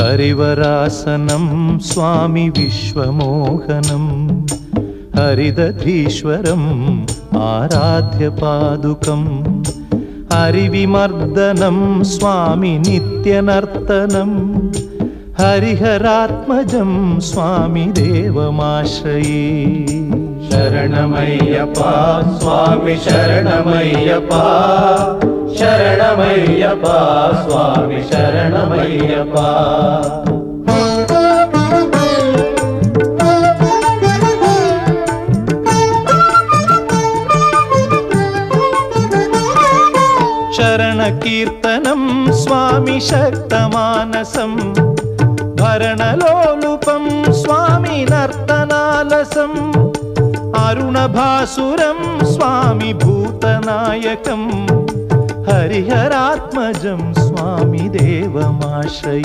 हरिवरासनं स्वामी विश्वमोहनं हरिदधीश्वरम् आराध्य पादुकं हरिविमर्दनं स्वामी नित्यनर्तनं हरिहरात्मजं स्वामी देवमाश्रये। शरणमय्यप्पा स्वामी शरणमय्यप्पा शरणमय्यप्पा स्वामी शरणमय्यप्पा। शरणकीर्तनं स्वामी शक्तमानसं भरणलोलुपं स्वामी नर्तनालसं अरुणभासुरं स्वामी भूतनायकं हरिहरात्मजं स्वामी देवमाश्रये।